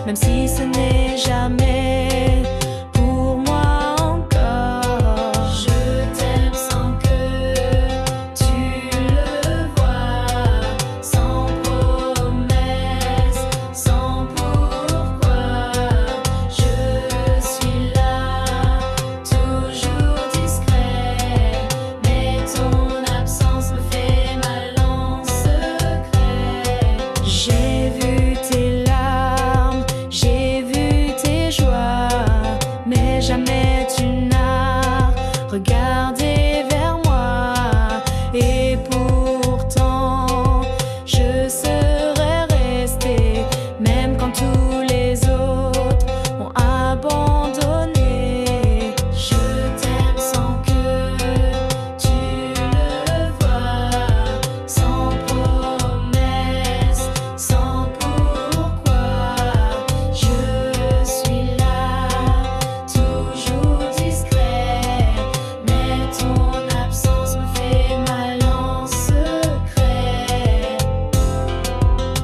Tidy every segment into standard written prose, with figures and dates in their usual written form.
même si ce n'est jamais pour moi encore. Je t'aime sans que tu le vois, sans promesse, sans pourquoi. Je suis là, toujours discret, mais ton absence me fait mal en secret. J'ai vu tes larmes, j'ai vu tes joies, mais jamais tu n'as regardé vers moi. Et pourtant, je serais restée, même quand tous les autres m'ont abandonné. Je t'aime sans que tu le vois, sans promesse, sans pourquoi. Je suis là, toujours discret, mais ton absence me fait mal en secret.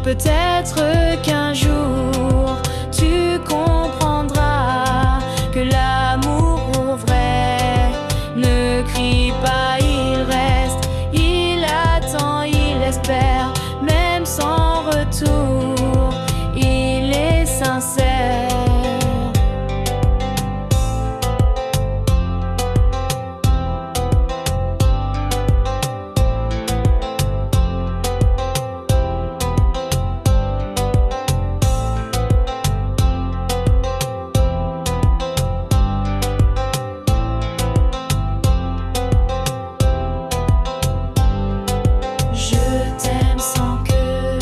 Peut-être qu'un jour tu comprendras que l'amour pour vrai ne crie pas, il reste, il attend, il espère, même sans retour, il est sincère. Je t'aime sans que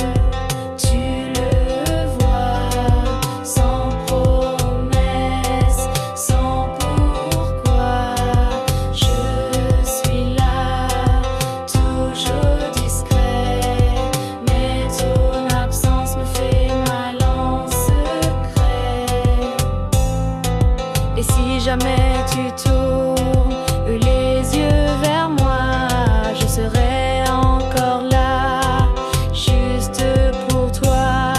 tu le vois, sans promesse, sans pourquoi. Je suis là, toujours discret, mais ton absence me fait mal en secret. Et si jamais tu tournes les yeux vers moi, je serai encore là, juste pour toi.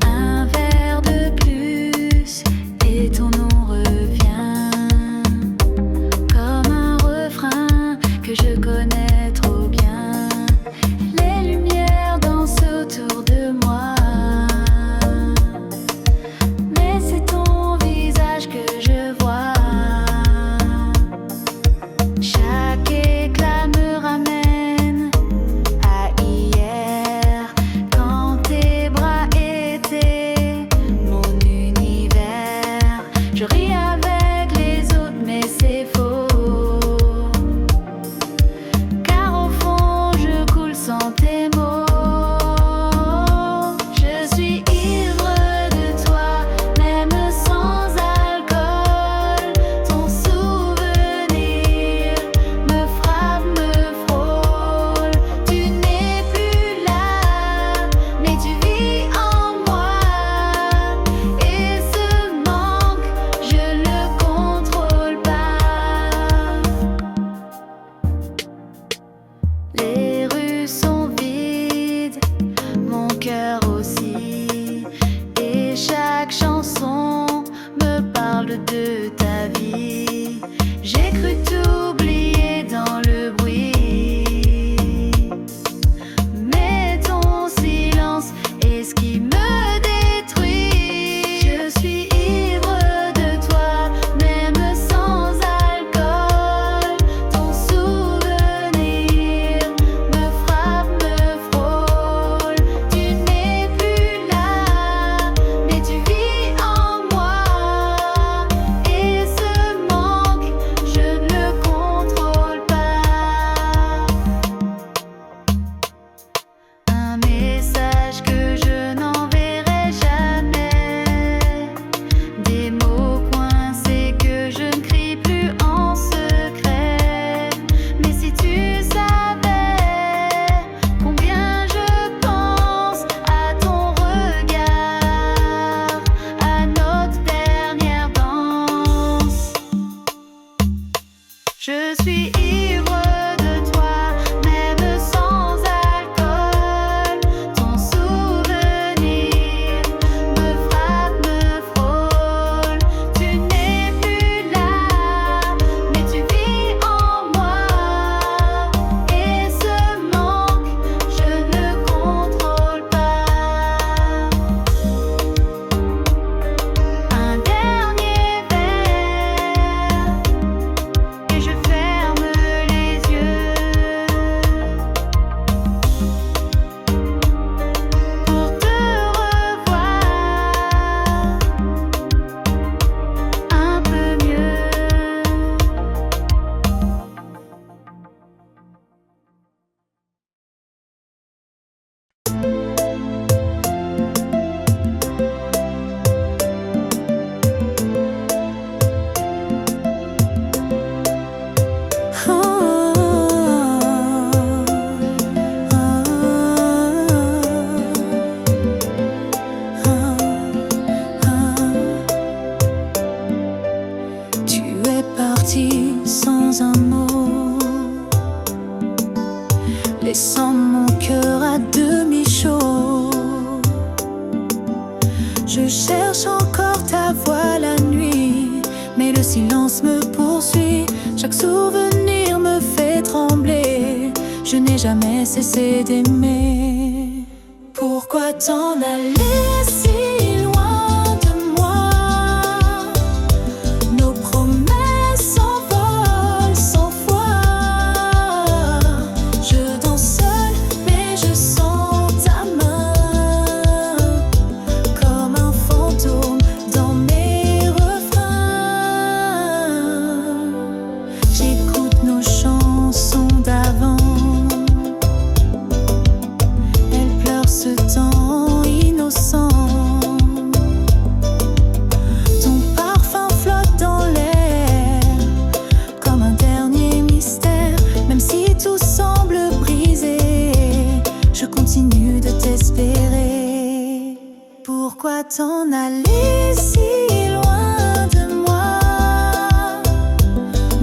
Un verre de plus et ton nom revient comme un refrain que je connais trop bien. Les lumières dansent autour de moi, mais c'est ton visage que je vois. Chaque éclat me ramène à hier, quand tes bras étaient mon univers. Je ris avec les autres, mais c'est faux, car au fond je coule sans tes mots. Je suis ivre de toi, même sans alcool. Ton souvenir me frappe, me frôle. Tu n'es plus là, mais tu vis en moi. Et ce manque, je le contrôle pas. Les rues sont vides, mon cœur aussi, et chaque chanson me parle de ta vie. J'ai cru t'oublier dans le bruit, mais ton silence est ce qui me détruit. Je suis ivre de toi, même sans alcool. Ton souvenir me frappe, me frôle. Tu n'es plus là, Je cherche encore ta voix la nuit, mais le silence me poursuit. Chaque souvenir me fait trembler. Je n'ai jamais cessé d'aimer. Pourquoi t'en aller si loin de moi? Nos promesses s'envolent sans foi. Je danse seule, mais je sens ta main comme un fantôme dans mes refrains. J'écoute nos chansons d'avant. Elles pleurent ce temps innocent. Ton parfum flotte dans l'air comme un dernier mystère. Même si tout semble brisé, je continue de t'espérer. Pourquoi t'en aller si loin de moi?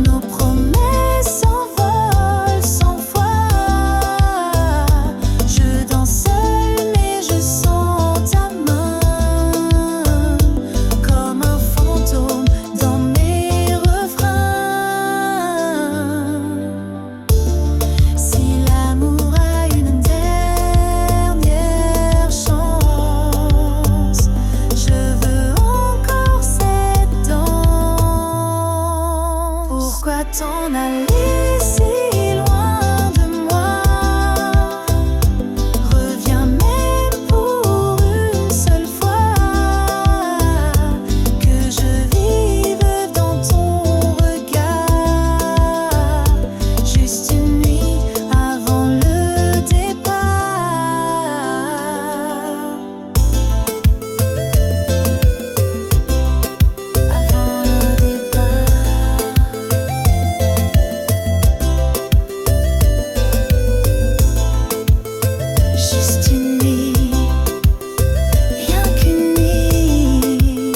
Nos promesses s'envolent sans foi. Je danse seule, mais je sens ta main comme un fantôme dans mes refrains. Si l'amour a une dernière chance, je veux encore cette danse. Pourquoi t'en aller si loin de moi? Reviens même pour une seule fois, que je vive dans ton regard. Juste une nuit avant le départ. Avant le départ. Juste une nuit, rien qu'une nuit.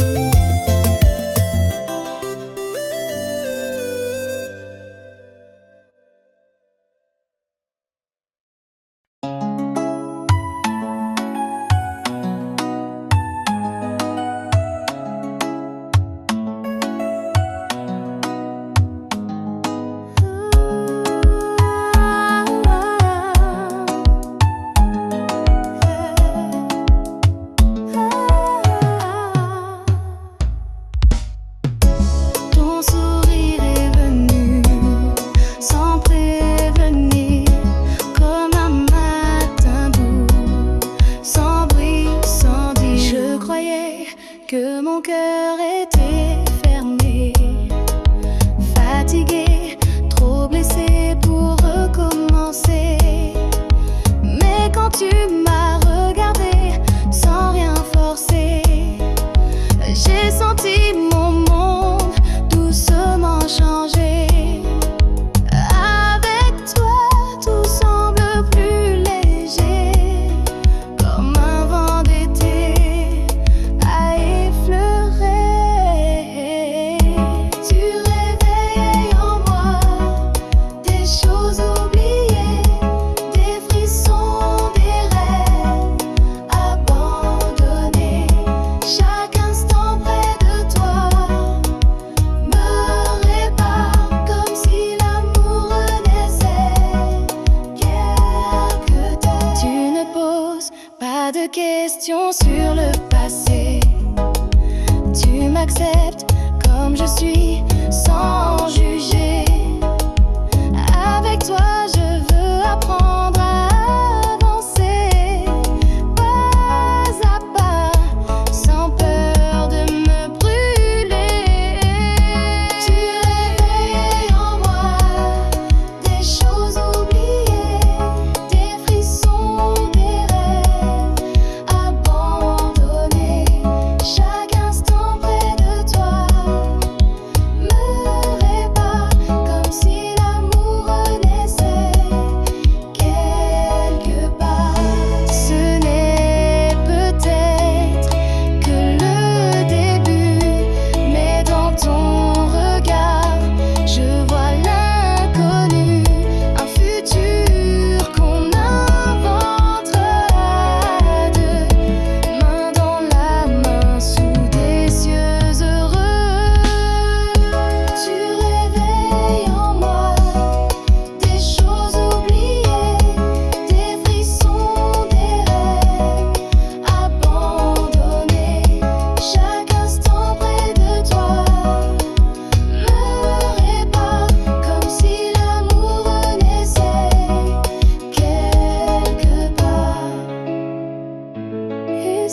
Ton sourire est venu sans prévenir, comme un matin doux, sans bruit, sans dire. Je croyais que mon cœur était fermé, fatigué, trop blessé pour recommencer. Mais quand tu m'as regardé sans rien forcer, j'ai senti mon monde doucement changer. Avec toi, tout semble plus léger, comme un vent d'été à effleurer. Tu réveilles en moi des choses oubliées, des frissons, des rêves abandonnés. Chaque instant près de toi me répare, comme si l'amour renaissait quelque temps. Tu ne poses pas de questions sur le passé. Tu m'acceptes comme je suis, sans juger. Avec toi, je veux apprendre à avancer, pas à pas, sans peur de me brûler. Tu réveilles en moi des choses oubliées, des frissons, des rêves abandonnés. Chaque instant près de toi me répare,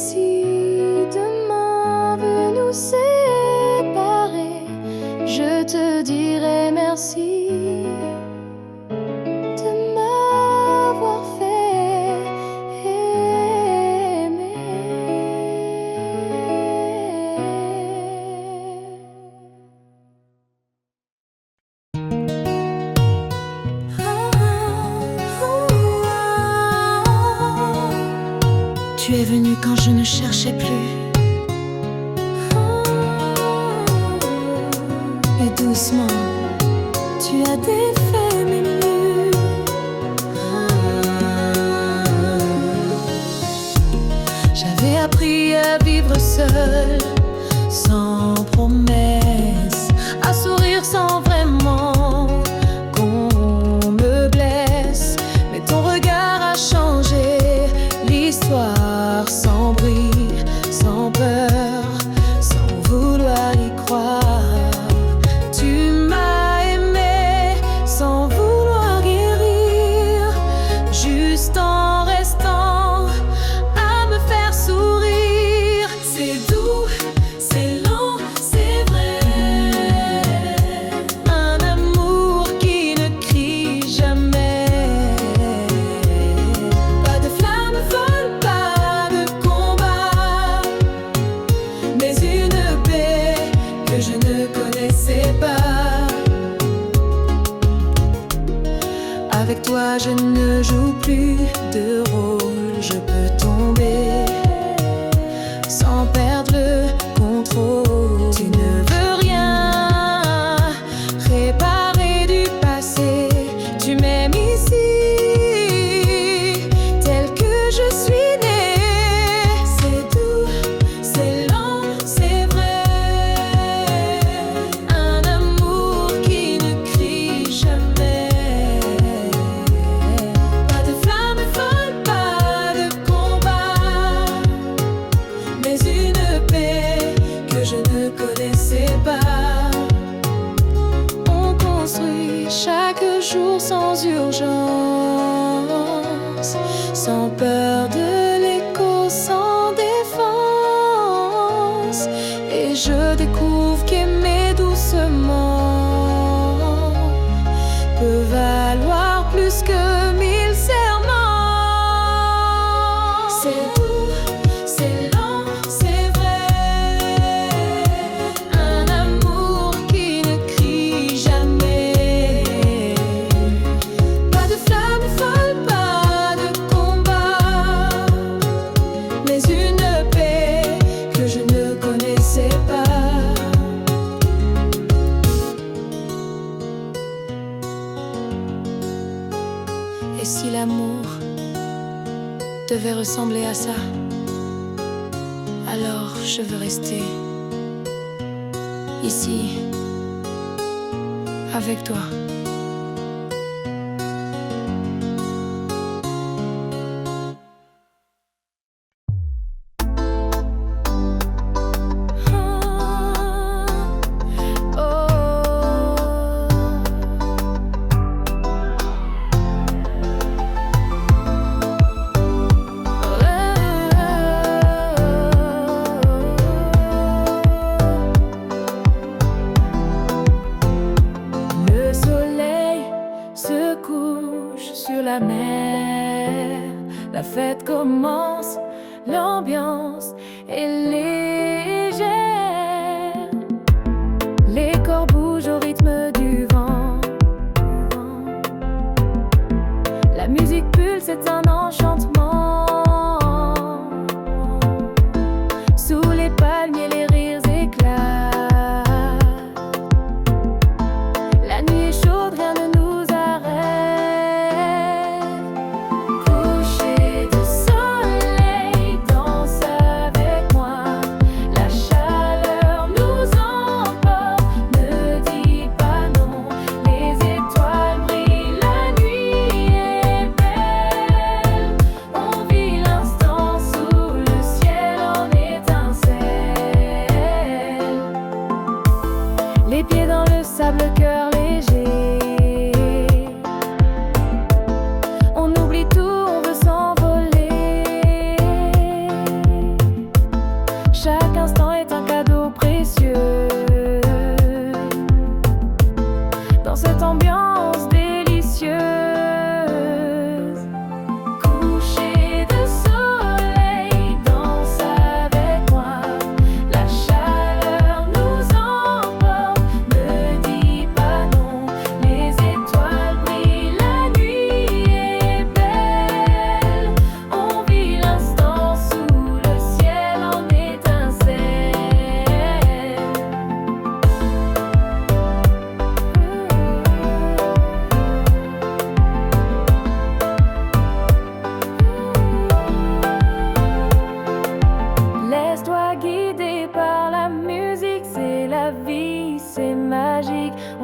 si demain veut nous séparer, je te dirai merci de m'avoir fait aimer. Tu es venu quand je ne cherchais plus. Et doucement, tu as défait mes murs. J'avais appris à vivre seul, sans promesse, à sourire sans vraiment qu'on me blesse. Mais ton regard a changé l'histoire, sans bruit, sans peur, sans vouloir y croire. Tu m'as aimé sans vouloir guérir, juste en restant à me faire sourire. C'est doux, c'est lent, c'est vrai. Un amour qui ne crie jamais. Pas de flamme folle, pas de combat, mais une paix que je ne connaissais pas. Avec toi je ne joue plus de rôle, je peux tomber sans perdre le contrôle. Tu ne veux rien réparer du passé, tu m'aimes ici, tel que je suis né. C'est doux, c'est lent, c'est vrai. Un amour qui ne crie jamais. Pas de flamme folle, pas de combat, mais une paix que je ne connaissais pas. On construit chaque jour sans urgence, sans peur de l'écho, sans défense. Et je découvre qu'aimer doucement peut valoir plus que 1000 serments. C'est doux, c'est lent, c'est vrai. Un amour qui ne crie jamais. Pas de flamme folle, pas de combat, mais une paix que je ne connaissais pas. Et si l'amour devait ressembler à ça, alors je veux rester ici avec toi. Le soleil se couche sur la mer, la fête commence, l'ambiance est légère. Les corps bougent au rythme du vent. La musique pulse, c'est un enchantement. Sous les palmiers, les rires éclatent. La nuit est chaude, rien ne nous arrête. Coucher de soleil, danse avec moi. La chaleur nous emporte, ne dis pas non. Les étoiles brillent, la nuit est belle. On vit l'instant sous le ciel en étincelle.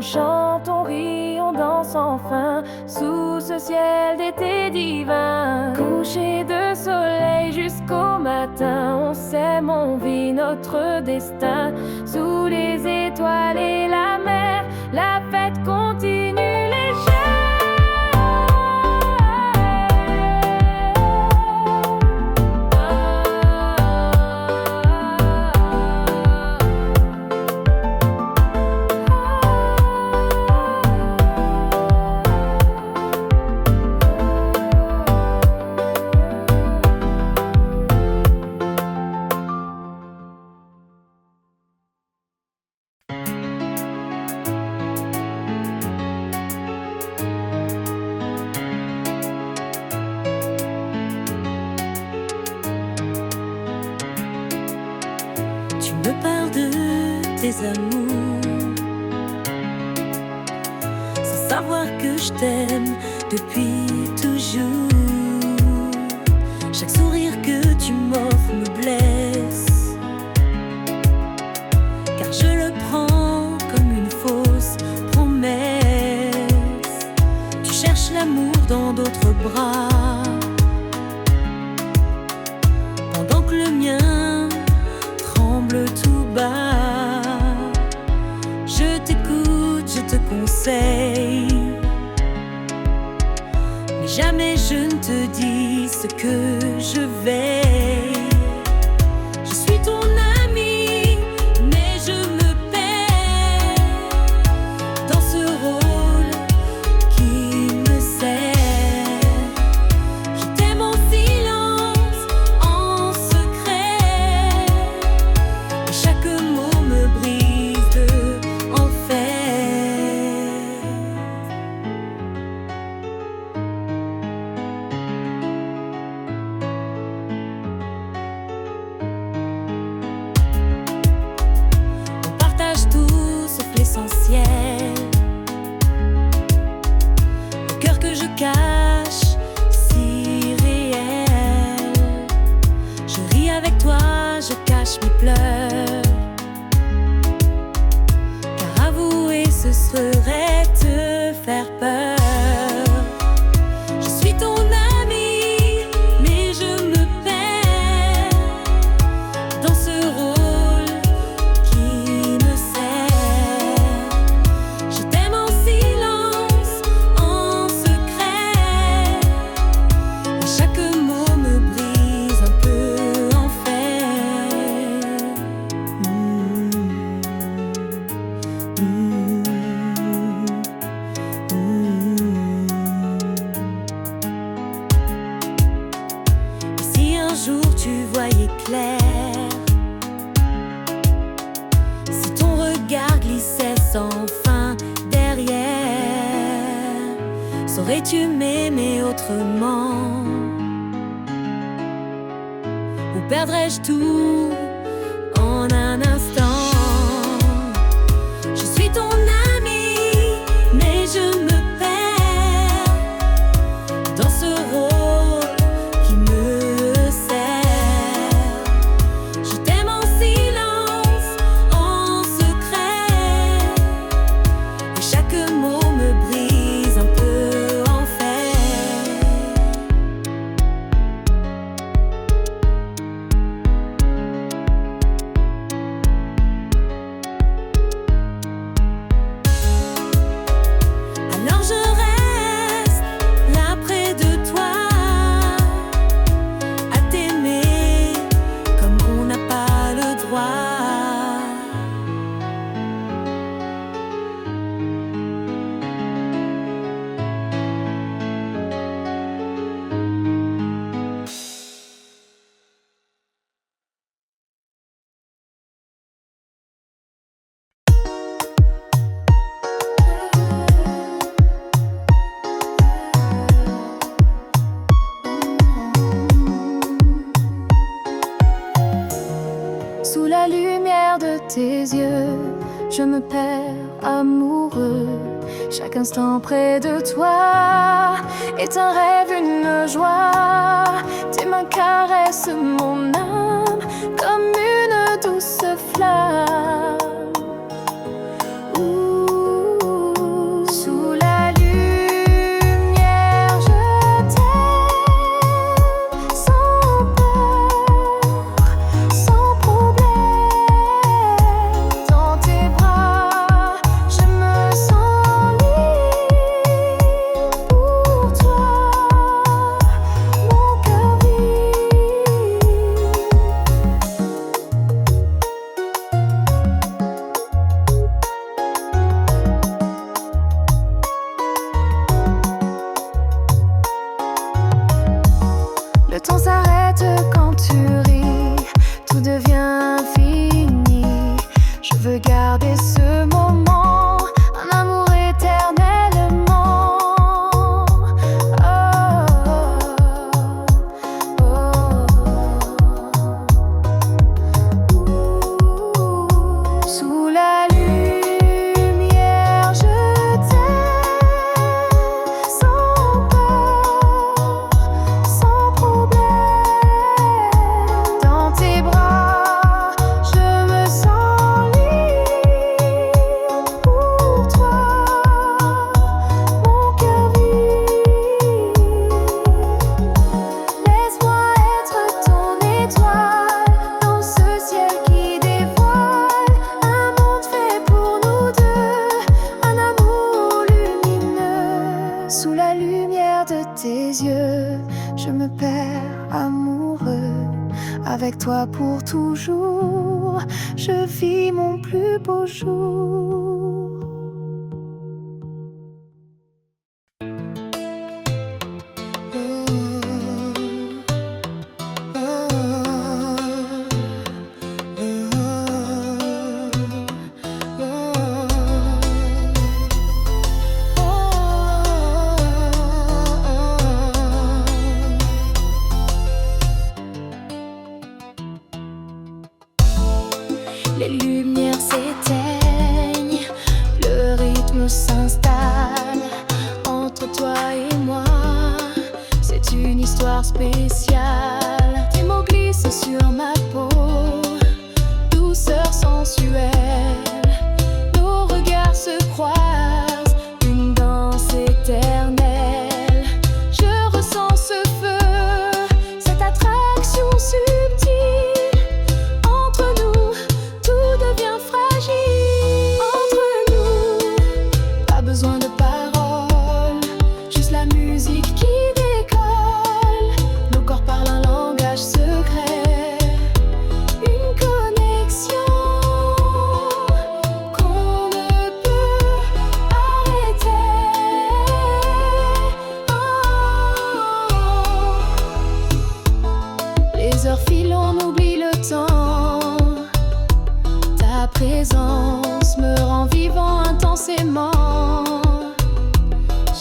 On chante, on rit, on danse enfin sous ce ciel d'été divin. Coucher de soleil jusqu'au matin, on s'aime, on vit notre destin. Sous les étoiles et la mer, la fête continue légère. Tu me parles de tes amours sans savoir que je t'aime depuis toujours. Chaque sourire que tu m'offres me blesse, car je le prends comme une fausse promesse. Tu cherches l'amour dans d'autres bras, pendant que le mien tremble tout bas. Je t'écoute, je te conseille, mais jamais je ne te dis ce que je vais. Je suis ton ami, mais je me perds dans ce rôle qui me sert. Je t'aime en silence, en secret, et chaque mot me brise de enfer. On partage tout sauf l'essentiel, le cœur que je cache, si réel. Je ris avec toi, je cache mes pleurs, car avouer ce serait te faire peur. Je suis ton ami, mais je me perds dans ce rôle qui me sert. Je t'aime en silence, en secret, et chaque mot me brise un peu en fer. Et si un jour tu voyais clair, si ton regard glissait sans fin derrière, saurais-tu m'aimer autrement? Ou perdrais-je tout en un instant? Je suis ton ami, mais je me perds dans ce rôle qui me sert. Je t'aime en silence, en secret, et chaque mot me brise un peu en fer. Alors je reste là près de toi, à t'aimer comme on n'a pas le droit. Sous la lumière de tes yeux, je me perds amoureux. Chaque instant près de toi est un rêve, une joie. Tes mains caressent mon âme comme une douce flamme. Ouh. l'infini. Je veux garder ce moment, un amour éternellement. Sous la lumière, je t'aime sans peur, sans problème. Dans tes bras, je me sens libre. Pour toi, mon cœur vibre. Laisse-moi être ton étoile dans ce ciel qui dévoile un monde fait pour nous deux, un amour lumineux. Sous la lumière de tes yeux, je me perds amoureux. Avec toi pour toujours, je vis mon plus beau jour. Les lumières s'éteignent, le rythme s'installe entre toi et moi. C'est une histoire spéciale. Tes mots glissent sur ma peau, douceur sensuelle. Nos regards se croisent, une danse éternelle. Je ressens ce feu, cette attraction subtile. Entre nous, tout devient fragile. Entre nous, pas besoin de paroles, juste la musique qui décolle. Nos corps parlent un langage secret, une connexion qu'on ne peut arrêter. Les heures filent, on oublie le temps. Ta présence me rend vivant intensément.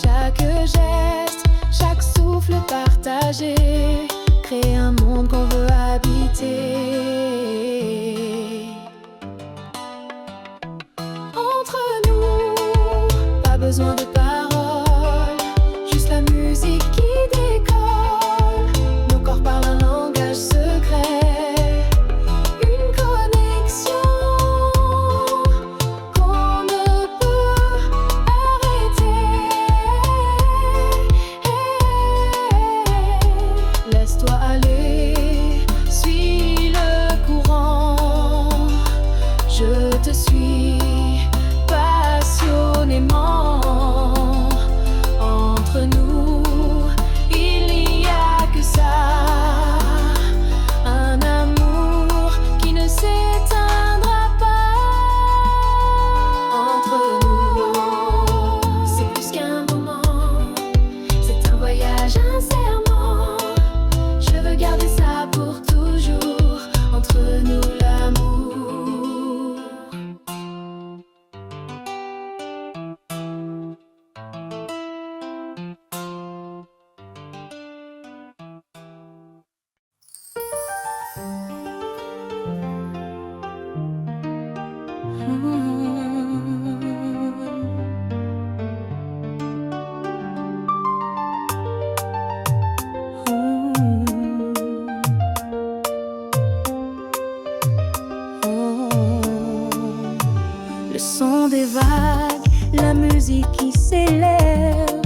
Chaque geste, chaque souffle partagé crée un monde qu'on veut habiter. Entre nous, pas besoin de paroles, juste la musique qui décolle. Nos corps parlent un langage secret, une connexion qu'on ne peut arrêter. Laisse-toi aller, suis le courant. Je te suis passionnément. Entre nous, il n'y a que ça, un amour qui ne s'éteindra pas. Entre nous, c'est plus qu'un moment, c'est un voyage, un serment. Je veux garder ça pour toujours, entre nous l'amour. Le son des vagues, la musique qui s'élève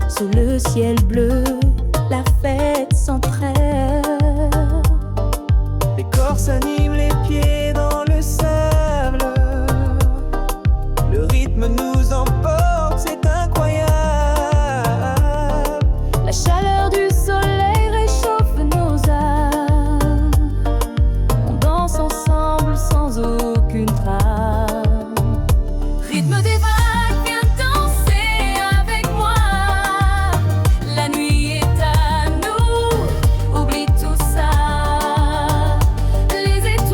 sous le ciel bleu, la fête sans trêve. Les corps s'animent, les pieds dans le sable. Le rythme nous emporte, c'est incroyable. La chaleur du soleil réchauffe nos âmes. On danse ensemble sans aucune trame. Rythme des vagues, viens danser avec moi. La nuit est à nous, oublie tout ça. Les étoiles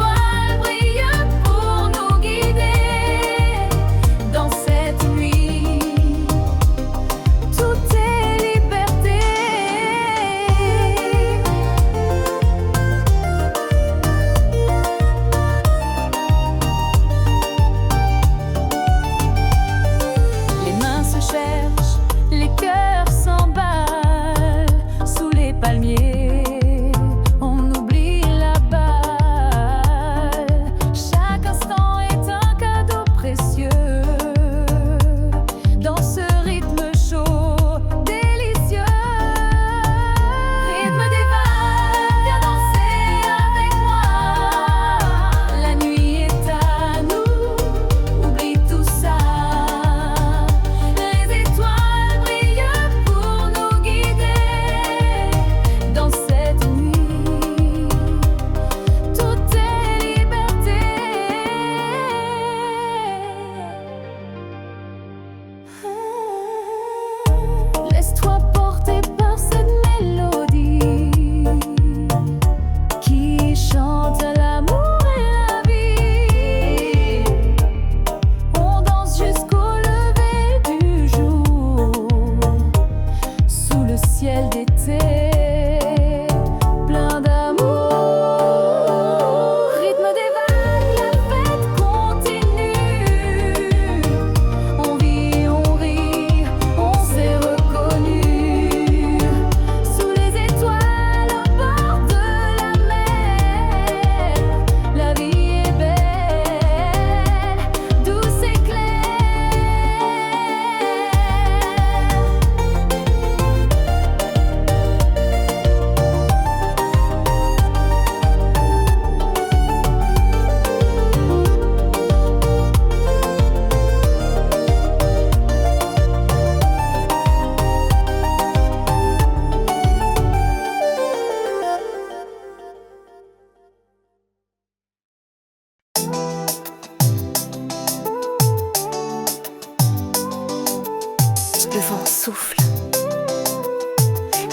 souffle.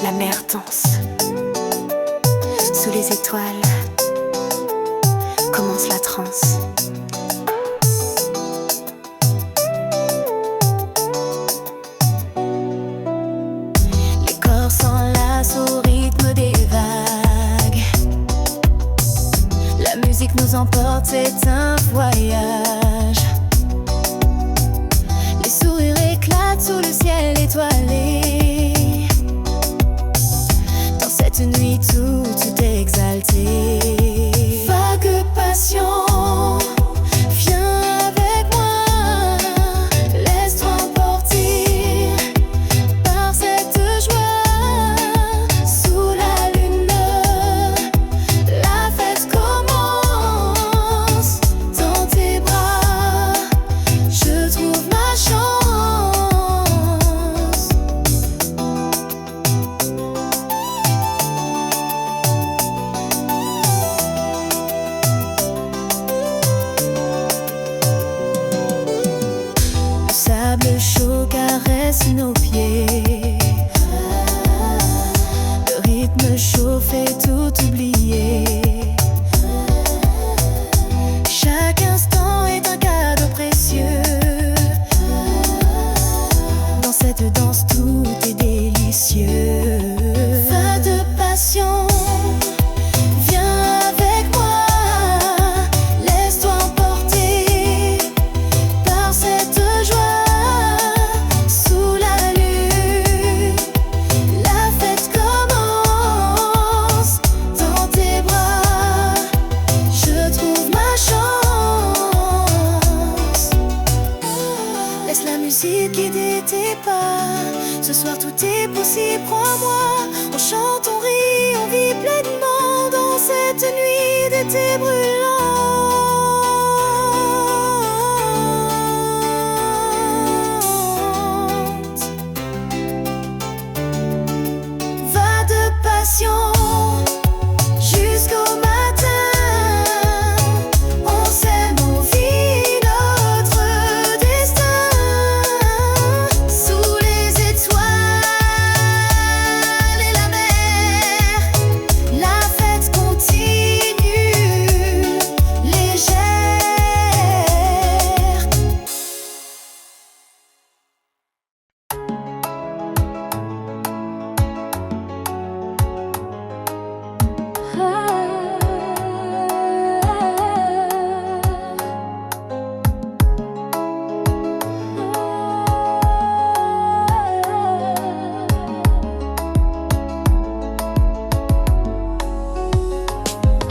La mer danse. Sous les étoiles commence la transe. Les corps s'enlacent au rythme des vagues. La musique nous emporte, c'est un voyage. Les sourires éclatent sous le ciel étoilé. Dans cette nuit tout est exalté. Vague passion, viens avec moi. Laisse-toi emporter par cette joie. Sous la lune, la fête commence. Dans tes bras, je trouve ma chance. Le sable chaud caresse nos pieds. Le rythme chaud fait tout oublier. Chaque instant est un cadeau précieux. Dans cette danse tout est délicieux. Fin de passion, viens avec moi. Laisse-toi emporter par cette joie. Sous la lune, la fête commence. Dans tes bras, je trouve ma chance. Laisse la musique guider tes pas. Ce soir tout est possible, crois-moi. On chante, on rit, on vit pleinement dans cette nuit d'été brûlante. Va de passion jusqu'au matin. On s'aime, on vit notre destin. Sous les étoiles et la mer, la fête continue, légère.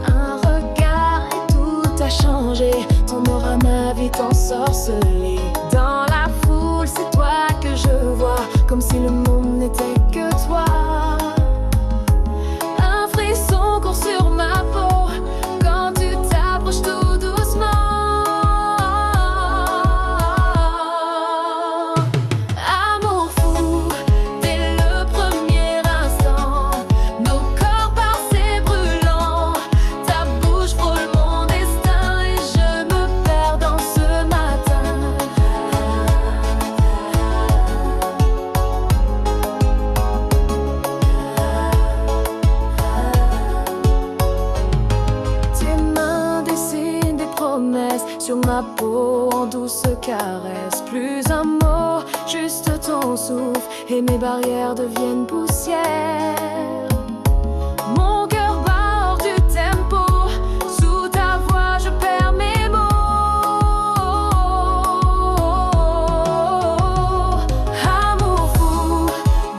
Un regard et tout a changé. Ton aura m'a vite ensorcelé. Dans la foule, c'est toi que je vois, comme si le monde n'était que toi. Un frisson court sur ma peau quand tu t'approches tout doucement. Amour fou, dès le premier instant, nos corps passés brûlants. Ta bouche frôle mon destin et je me perds dans ce matin. Tes mains dessinent des promesses sur ma peau en douce caresse. Plus un mot, juste ton souffle et mes barrières deviennent poussière. Mon cœur bat hors du tempo. Sous ta voix, je perds mes mots. Amour fou,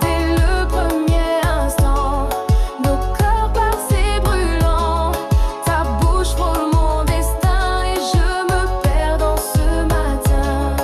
dès le premier instant, nos corps passés brûlants. Ta bouche frôle mon destin et je me perds dans ce matin.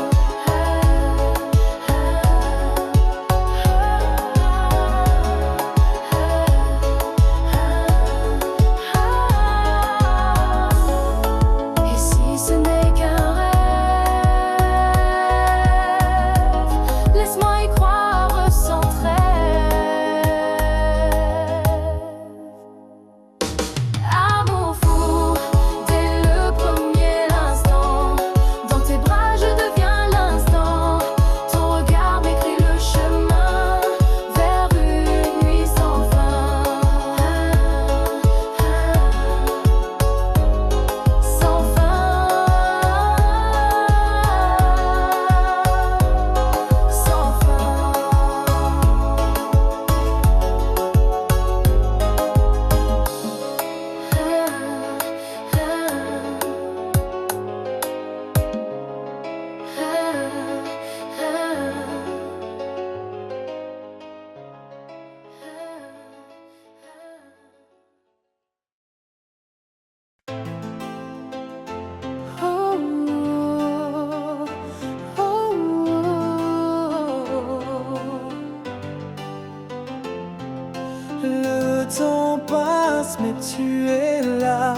tu es là.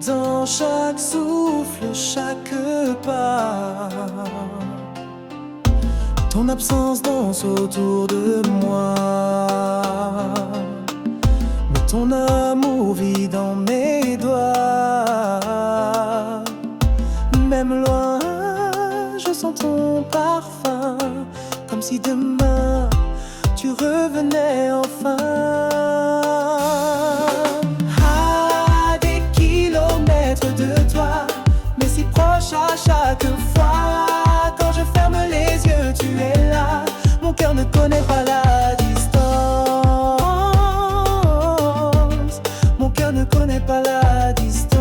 Dans chaque souffle, chaque pas, ton absence danse autour de moi. Mais ton amour vit dans mes doigts. Même loin, je sens ton parfum, comme si demain tu revenais enfin. À des kilomètres de toi, mais si proche à chaque fois. Quand je ferme les yeux, tu es là. Mon cœur ne connaît pas la distance. Mon cœur ne connaît pas la distance.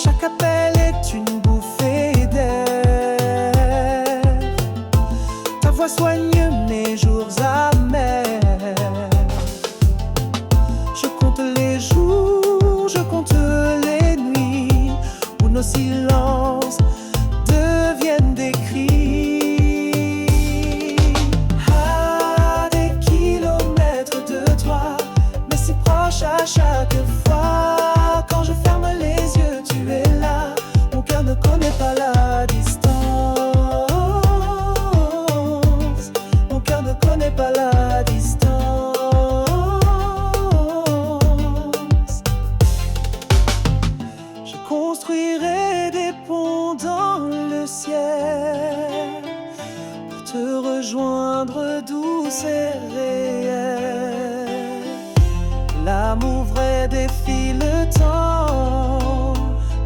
Chaque appel est une bouffée d'air. Ta voix soigne mes jours amers. Je compte les jours, je compte les nuits où nos silences deviennent des cris. À des kilomètres de toi, mais si proche à chaque fois. Quand je ferme les yeux, tu es là. Mon cœur ne connaît pas la distance. Mon cœur ne connaît pas la distance. Je construirai des ponts dans le ciel pour te rejoindre douce et réelle. L'amour vrai défie le temps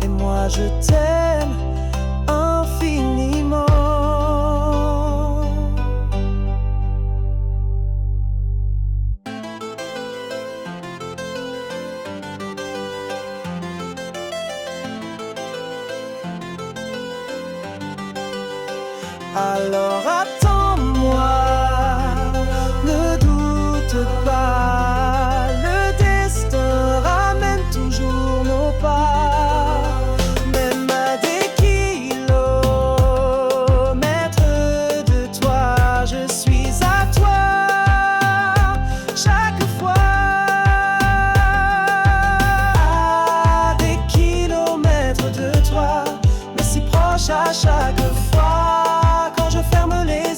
et moi je t'aime infiniment. Alors attends-moi, ne doute pas, le destin ramène toujours nos pas. Même à des kilomètres de toi, je suis à toi chaque fois. À des kilomètres de toi, mais si proche à chaque fois. Quand je ferme les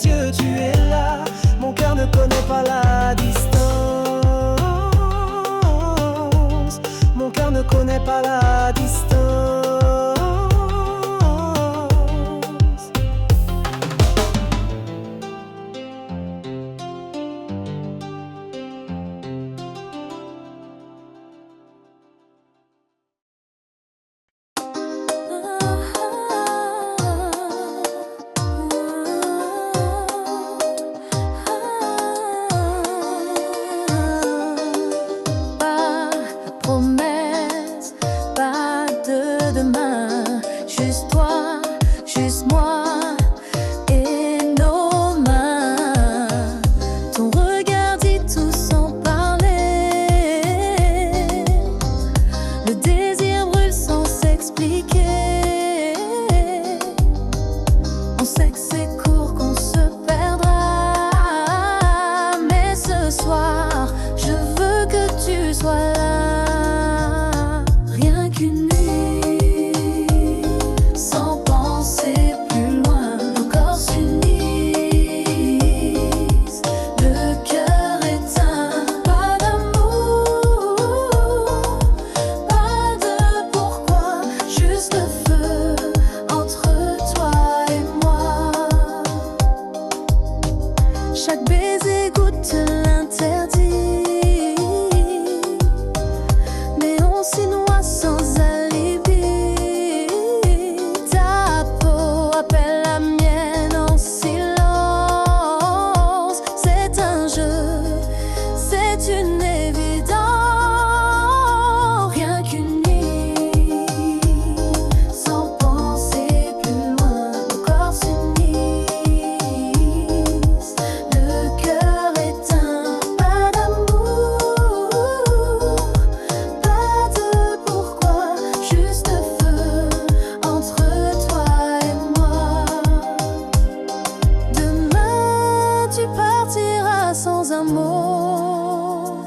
sans un mot.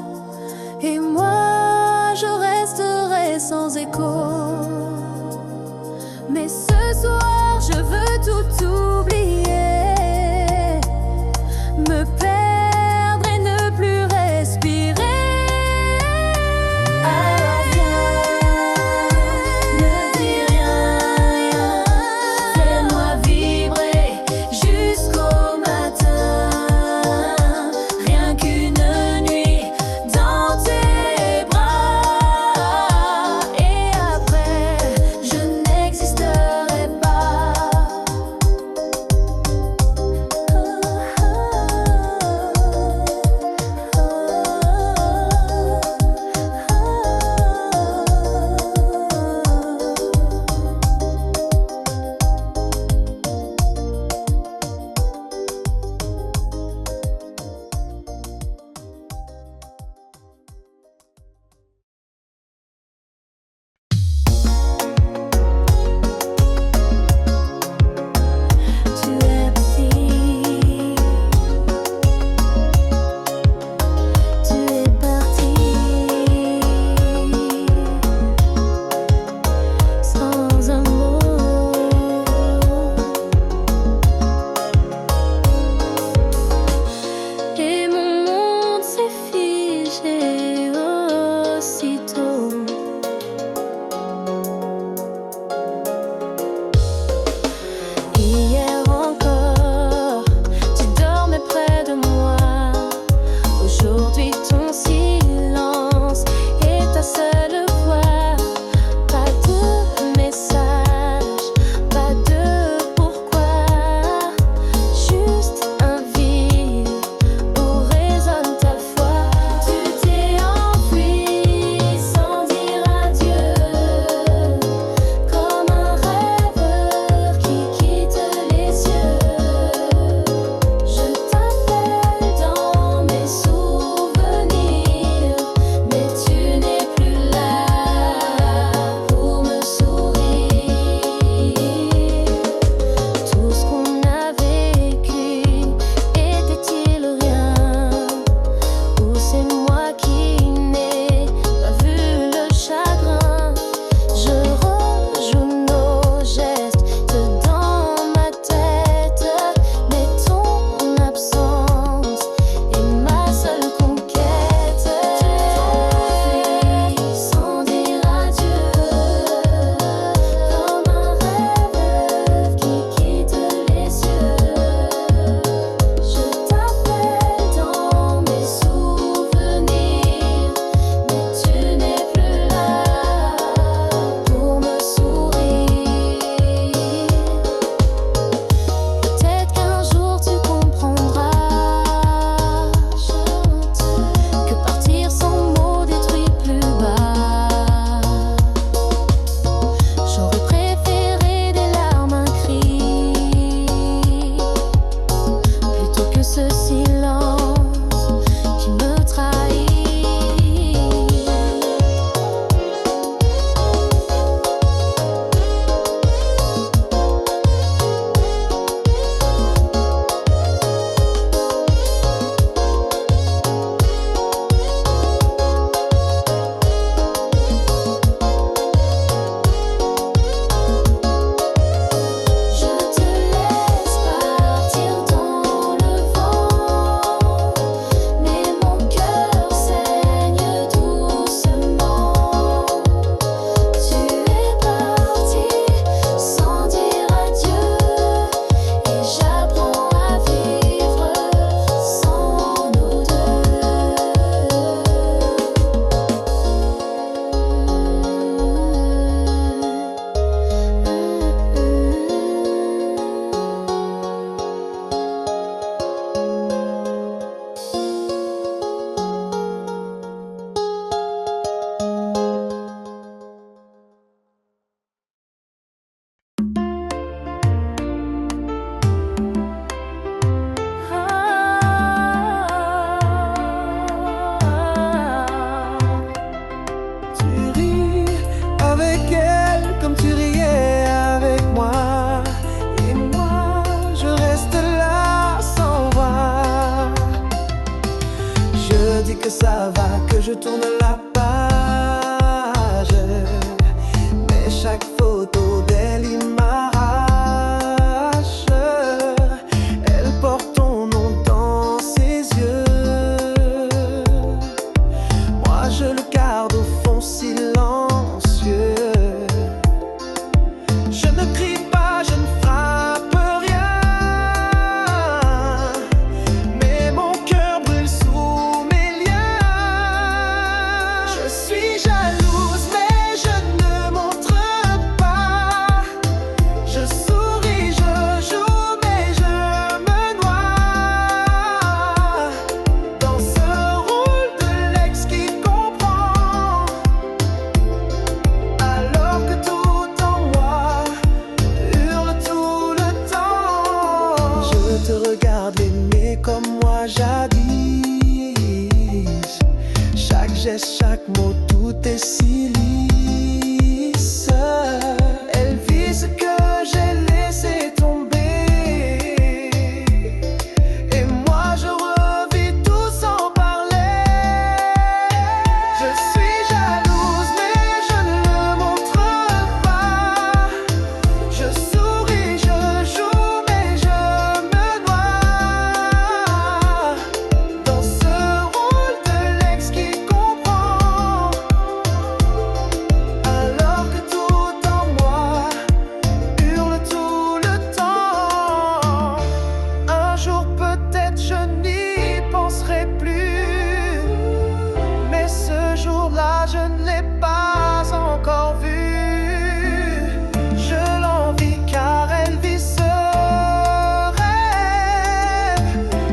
Et moi, je resterai sans écho. Mais ce soir, je veux tout oublier, me perdre et ne plus respirer. Alors viens, ne dis rien, fais-moi vibrer jusqu'au matin. Rien qu'une nuit dans tes bras, et après je n'existerai pas. Tu es parti, tu es parti, sans un mot. Et mon monde s'est figé aussitôt. Hier encore, tu dormais près de moi. Aujourd'hui, ton silence est ta seule voix. Pas de message, pas de pourquoi. Juste un vide où résonne ta voix. Tu t'es enfui sans dire adieu, comme un rêveur qui quitte les cieux. Je t'appelle dans mes souvenirs, dis que ça va, que je tourne la page. Mais chaque photo d'elle, il m'arrache. Elle porte ton nom dans ses yeux. Moi je le garde au fond silencieux. Je ne crie pas, je ne frappe rien, mais mon cœur brûle sous mes liens. Je suis jalouse, mais je ne montre pas. Je souris, je joue, mais je me noie dans ce rôle de l'ex qui comprend, alors que tout en moi hurle tout le temps. Je te regarde l'aimer comme moi jadis. Chaque geste, chaque mot, tout est si lisse. Elle vit ce que j'ai laissé tomber, et moi je revis tout sans parler. Je suis jalouse, mais je ne le montre pas. Je souris, je joue, mais je me noie dans ce rôle de l'ex qui comprend, alors que tout en moi hurle tout le temps. Un jour peut-être je n'y penserai plus, mais ce jour-là je ne l'ai pas encore vue. Je l'envie car elle vit ce rêve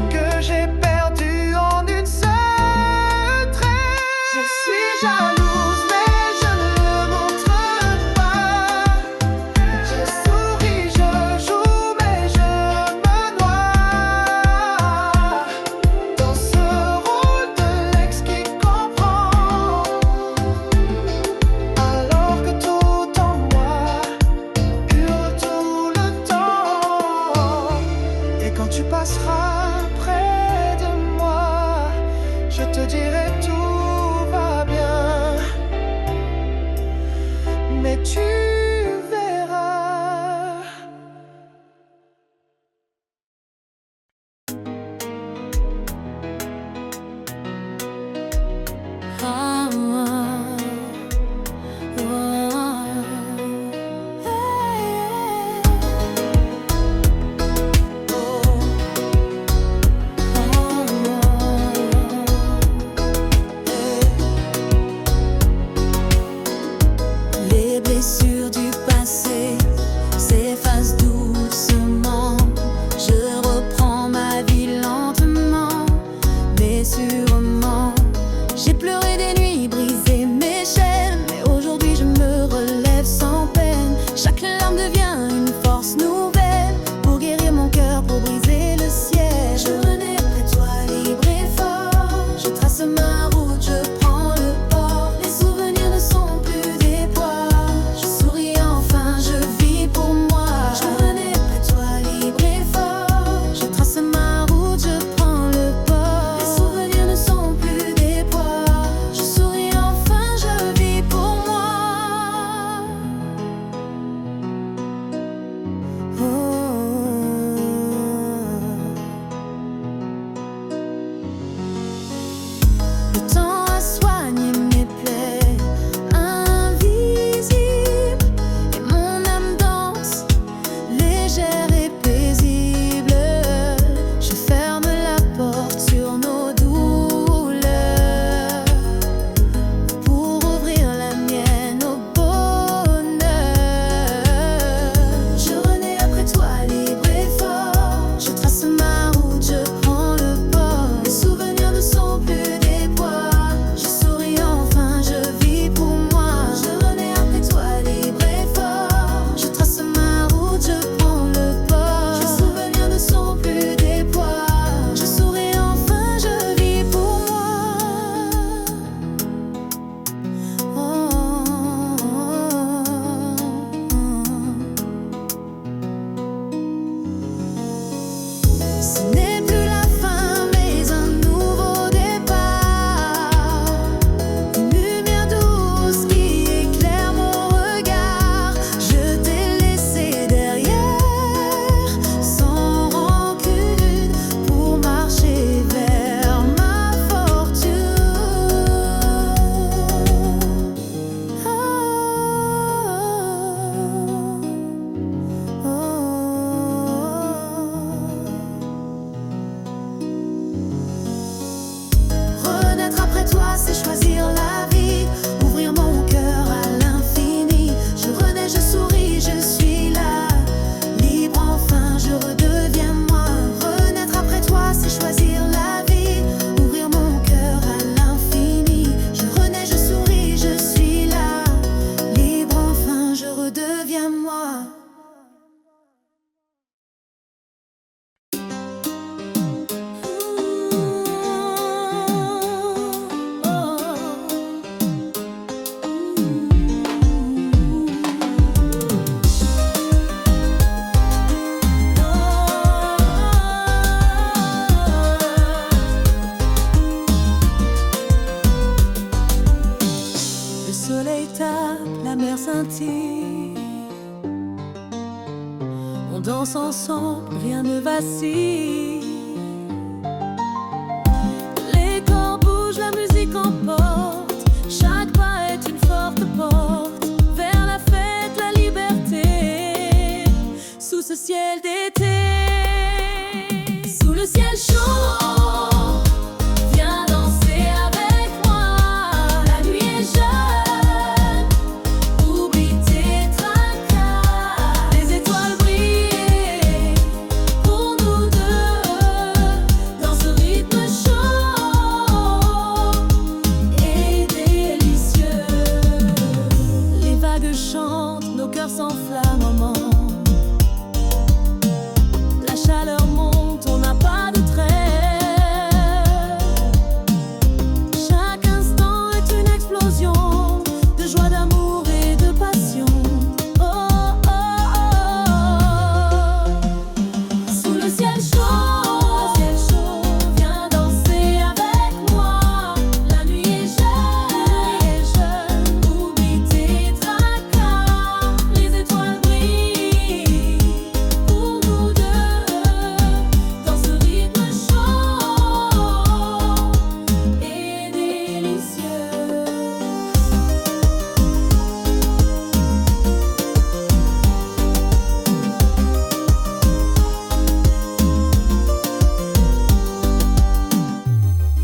que j'ai perdu en une seule trêve. Je suis jalouse, mais je ne le montre pas. Je souris, je joue, mais je me noie dans ce rôle de l'ex qui comprend, alors que tout en moi hurle tout le temps. Et quand tu passeras près de moi, je te dirai tout va bien, mais tu verras. Ah, Les blessures du passé s'effacent doucement. Je reprends ma vie lentement, mais sûrement. J'ai pleuré des nuits, brisé mes chaînes, mais aujourd'hui je me relève sans peine. Chaque larme devient une force nouvelle pour guérir mon cœur, pour briser le ciel. Je renais après toi, libre et fort. Je trace ma route, je prends le port. Les souvenirs ne sont plus des poids. Je souris enfin, je vis pour moi. Je renais après toi, libre et fort. Je trace ma route, je prends le port. Les souvenirs ne sont plus des poids. Je souris enfin, je vis pour moi. Oh. Le temps a soigné mes plaies invisibles, et mon âme danse, légère et paisible. Je ferme la porte sur nos douleurs pour ouvrir la mienne au bonheur. Je renais après toi, libre et fort. Je trace ma route, je prends le port. Les souvenirs ne sont plus des poids. scintille. On danse ensemble, rien ne vacille. Les corps bougent, la musique emporte. Chaque pas est une forte porte vers la fête, la liberté. Sous ce ciel d'été, sous le ciel chaud. Nos cœurs s'enflamment au moment. La chaleur monte, on n'a pas de trêve. Chaque instant est une explosion de joie, d'amour et de passion. Oh, oh, oh. Sous le ciel chaud, viens danser avec moi. La nuit est jeune, oublie tes tracas. Les étoiles brillent pour nous deux dans ce rythme chaud et délicieux.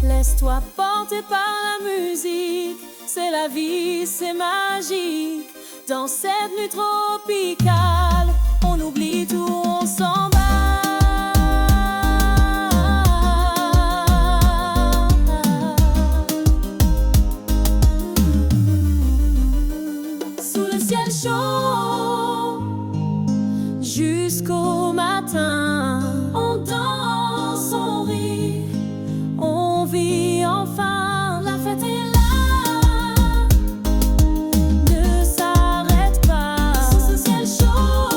Laisse-toi porter par la musique, c'est la vie, c'est magique. Dans cette nuit tropicale, on oublie tout, on s'en bat. Sous le ciel chaud, jusqu'au matin, on danse, on rit, on vit enfin, la fête est là. Ne s'arrête pas. Sous ce ciel chaud,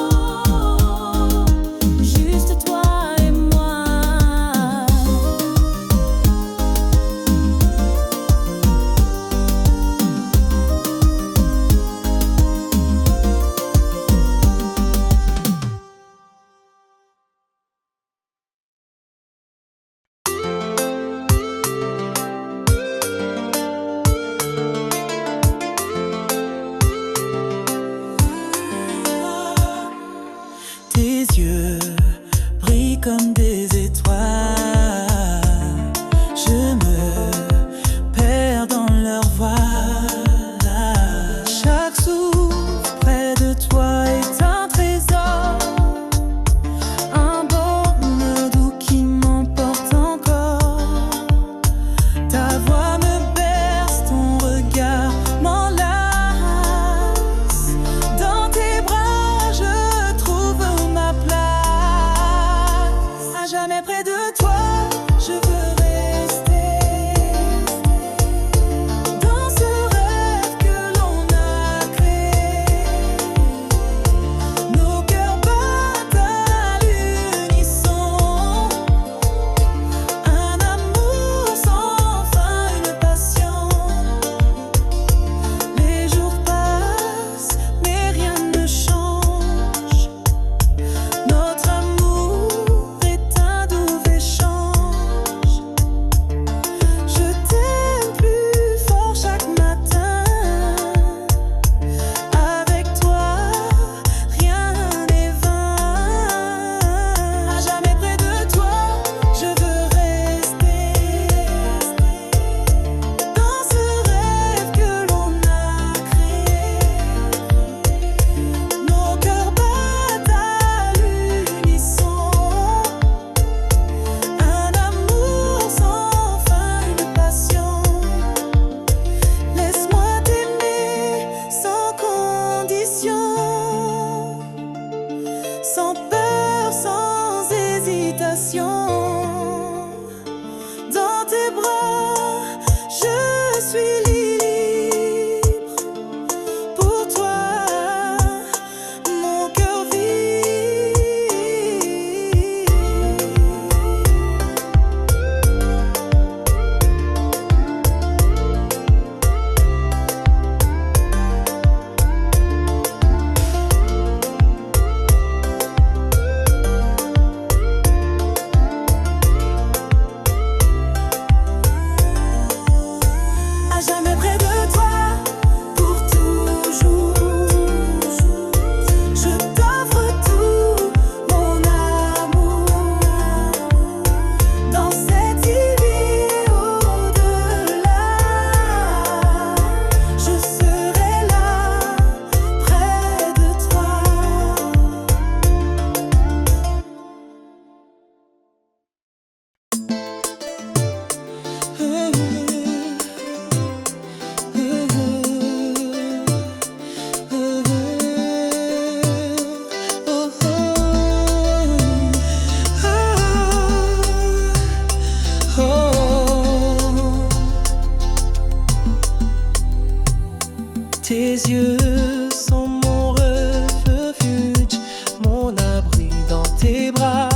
Tes yeux sont mon refuge, mon abri dans tes bras.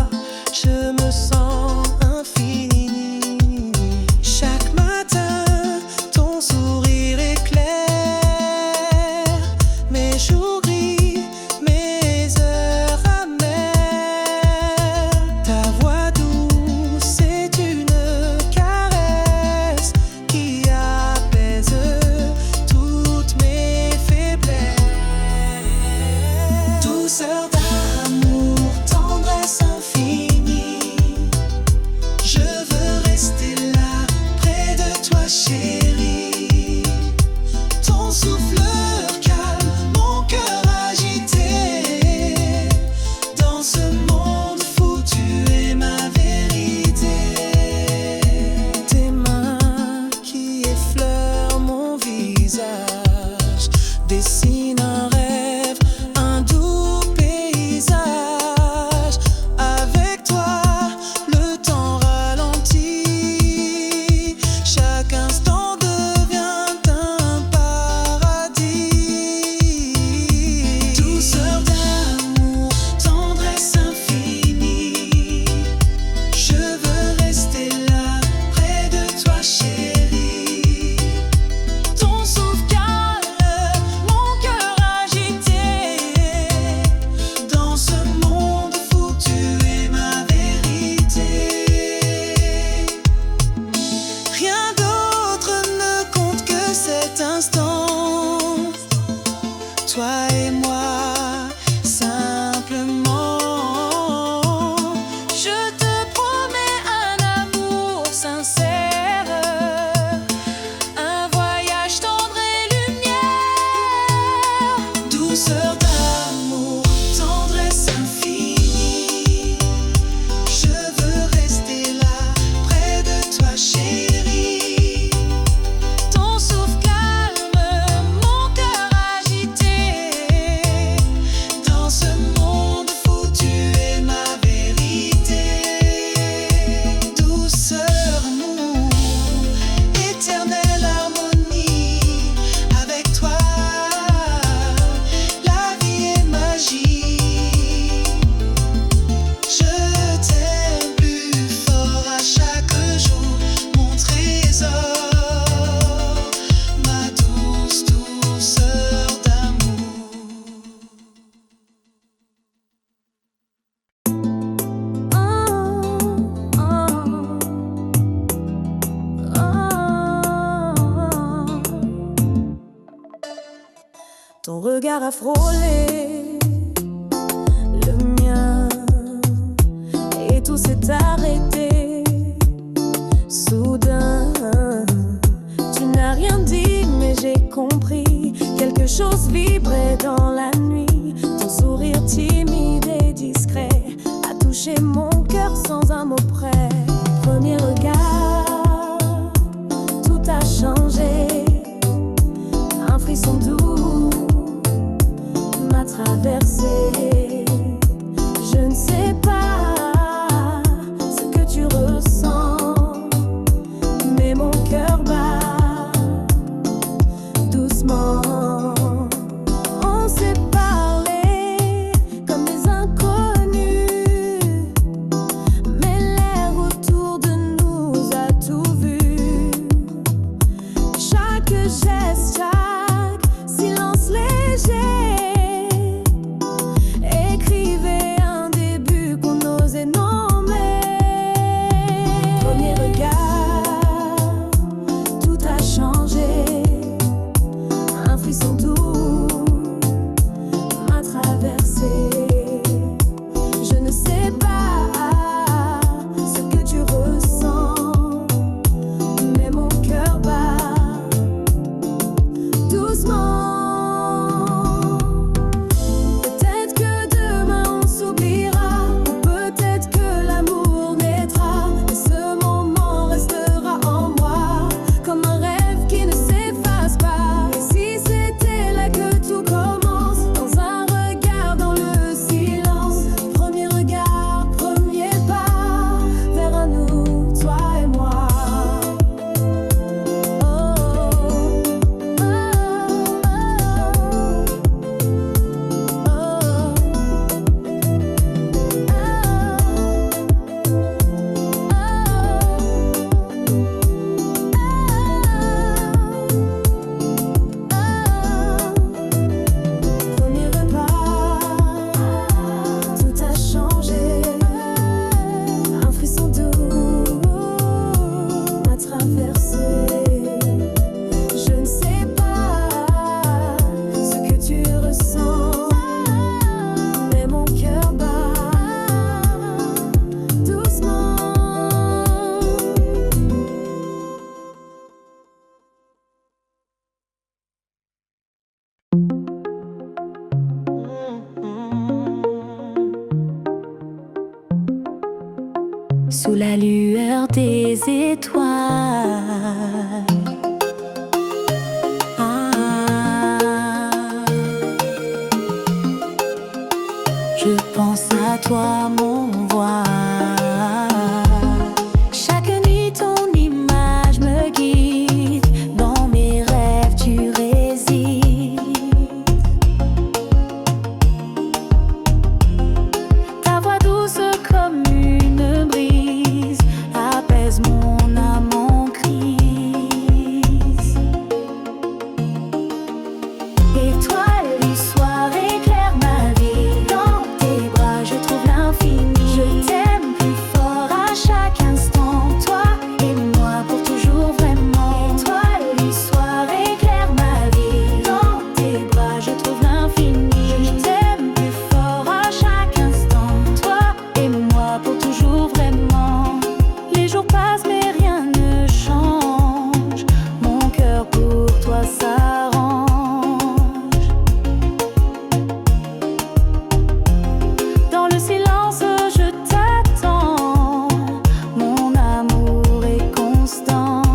Je me sens infini. Chaque matin, ton sourire éclaire mes jours gris, mes heures amères. Ta voix douce est une caresse qui apaise toutes mes faiblesses. Douceur d'amour, tendresse infinie. Je veux rester là, près de toi, chérie. Ton souffle calme mon cœur agité. Dans ce monde fou, tu es ma vérité. Tes mains qui effleurent mon visage dessinent un rêve, un doux paysage. Avec toi, le temps ralentit. Chaque instant devient un paradis. Douceur d'amour, tendresse infinie. Je veux rester là, près de toi, chérie. Ton souffle calme mon cœur agité. Dans ce monde fou, tu es ma vérité. Rien d'autre ne compte que cet instant. Toi et moi, simplement. Je te promets un amour sincère, un voyage tendre et lumière. Douceur d'amour, tendresse infinie. Je veux rester là, près de toi, chérie. Ton souffle calme mon cœur agité. Dans ce monde fou, tu es ma vérité. Douceur, amour, éternelle harmonie. Avec toi, la vie est magie. Je t'aime plus fort à chaque jour, mon trésor, ma douce douceur d'amour. Ton regard a frôlé le mien et tout s'est arrêté. Soudain, tu n'as rien dit, mais j'ai compris. Quelque chose vibrait dans la nuit. Ton sourire timide et discret a touché mon cœur sans un mot près. Premier regard, tout a changé. Un frisson doux m'a traversé. Je ne sais pas ce que tu ressens, mais mon cœur bat doucement. On s'est parlé comme des inconnus, mais l'air autour de nous a tout vu. Chaque geste, chaque silence léger écrivait un début sous la lueur des étoiles. Je pense à toi, mon voile. Chaque nuit, ton image me guide. Dans mes rêves, tu résides. Ta voix douce comme une brise apaise mon âme en crise. Étoile du soir éclaire ma vie. Dans tes bras, je trouve l'infini. Je t'aime plus fort à chaque instant. Toi et moi pour toujours vraiment. Étoile du soir éclaire ma vie. Dans tes bras, je trouve l'infini. Je t'aime plus fort à chaque instant. Toi et moi pour toujours vraiment. Les jours passent mais rien ne change. Mon cœur pour toi s'arrange. Dans le silence je t'attends. Mon amour est constance.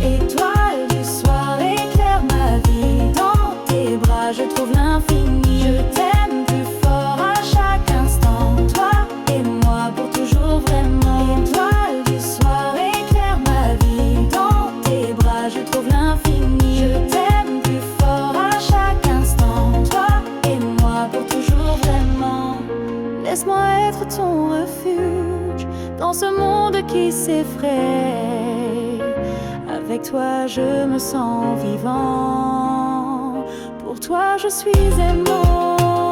Étoile du soir éclaire ma vie. Dans tes bras je trouve l'infini. Je t'aime plus fort à chaque instant. Toi et moi pour toujours vraiment. Étoile du soir éclaire ma vie. Dans tes bras je trouve l'infini. Je t'aime plus fort à chaque instant. Toi et moi pour toujours vraiment. Laisse-moi être ton refuge dans ce monde qui s'effraie. Avec toi je me sens vivant. Pour toi je suis aimant.